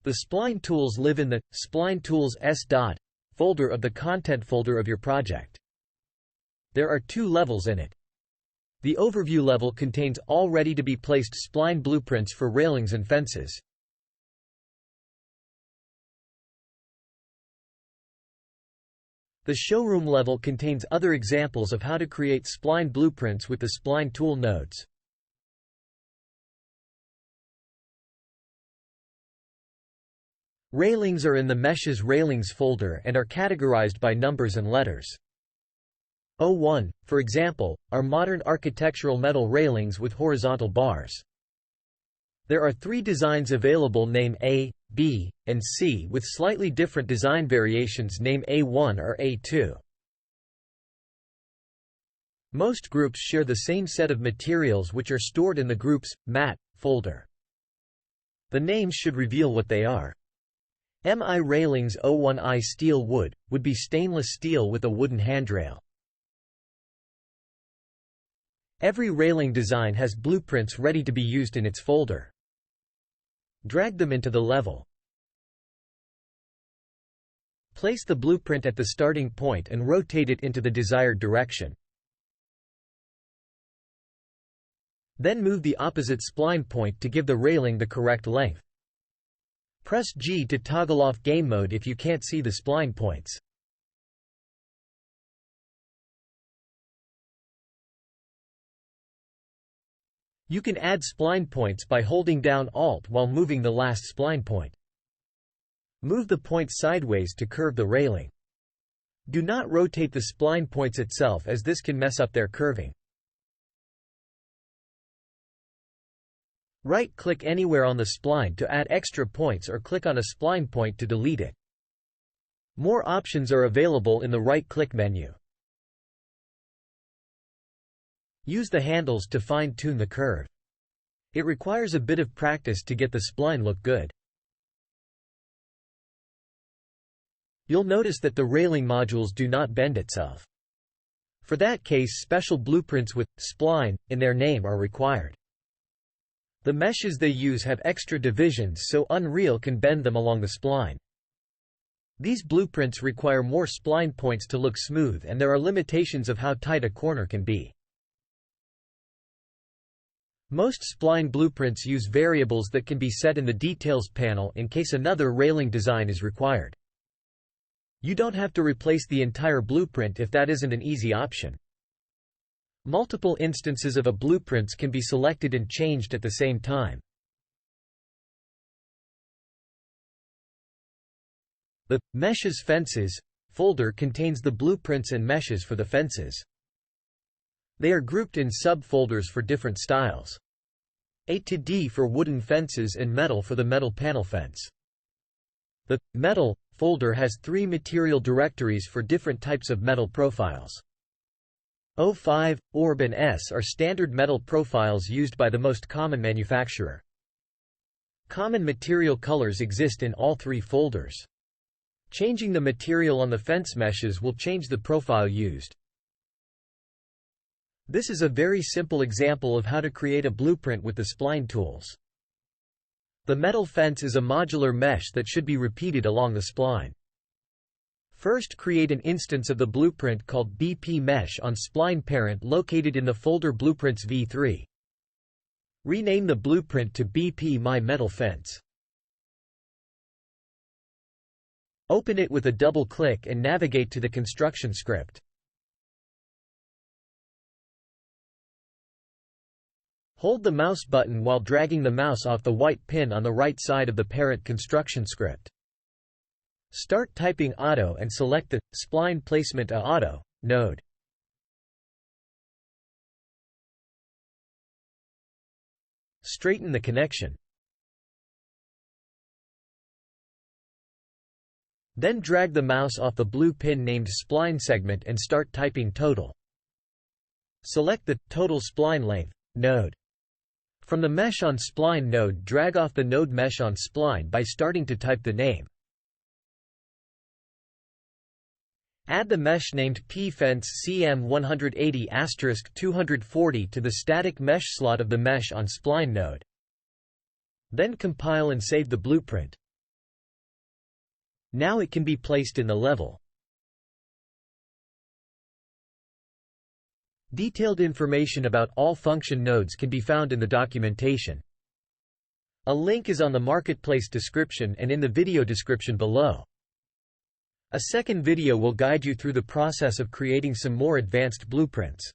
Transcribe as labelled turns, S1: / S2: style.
S1: The Spline tools live in the Spline Tools S. folder of the content folder of your project. There are 2 levels in it. The overview level contains all ready-to-be-placed spline blueprints for railings and fences. The showroom level contains other examples of how to create spline blueprints with the spline tool nodes. Railings are in the Meshes Railings folder and are categorized by numbers and letters. 01, for example, are modern architectural metal railings with horizontal bars. There are 3 designs available, name A, B, and C, with slightly different design variations, name A1 or A2. Most groups share the same set of materials which are stored in the group's Mat folder. The names should reveal what they are. MI Railings 01I steel wood, would be stainless steel with a wooden handrail. Every railing design has blueprints ready to be used in its folder. Drag them into the level. Place the blueprint at the starting point and rotate it into the desired direction. Then move the opposite spline point to give the railing the correct length. Press G to toggle off game mode if you can't see the spline points. You can add spline points by holding down Alt while moving the last spline point. Move the point sideways to curve the railing. Do not rotate the spline points itself, as this can mess up their curving. Right-click anywhere on the spline to add extra points or click on a spline point to delete it. More options are available in the right-click menu. Use the handles to fine-tune the curve. It requires a bit of practice to get the spline look good. You'll notice that the railing modules do not bend itself. For that case, special blueprints with spline in their name are required. The meshes they use have extra divisions, so Unreal can bend them along the spline. These blueprints require more spline points to look smooth, and there are limitations of how tight a corner can be. Most spline blueprints use variables that can be set in the Details panel in case another railing design is required. You don't have to replace the entire blueprint if that isn't an easy option. Multiple instances of a blueprint can be selected and changed at the same time. The Meshes Fences folder contains the blueprints and meshes for the fences. They are grouped in subfolders for different styles. A to D for wooden fences and metal for the metal panel fence. The Metal folder has 3 material directories for different types of metal profiles. O5, Orb and S are standard metal profiles used by the most common manufacturer. Common material colors exist in all 3 folders. Changing the material on the fence meshes will change the profile used. This is a very simple example of how to create a blueprint with the spline tools. The metal fence is a modular mesh that should be repeated along the spline. First, create an instance of the blueprint called BP Mesh on spline parent located in the folder Blueprints v3. Rename the blueprint to BP My Metal Fence. Open it with a double click and navigate to the construction script. Hold the mouse button while dragging the mouse off the white pin on the right side of the parent construction script. Start typing Auto and select the Spline Placement Auto node. Straighten the connection. Then drag the mouse off the blue pin named Spline Segment and start typing Total. Select the Total Spline Length node. From the Mesh on Spline node, drag off the node Mesh on Spline by starting to type the name. Add the mesh named pFence CM180*240 to the static mesh slot of the mesh on Spline node. Then compile and save the blueprint. Now it can be placed in the level. Detailed information about all function nodes can be found in the documentation. A link is on the marketplace description and in the video description below. A second video will guide you through the process of creating some more advanced blueprints.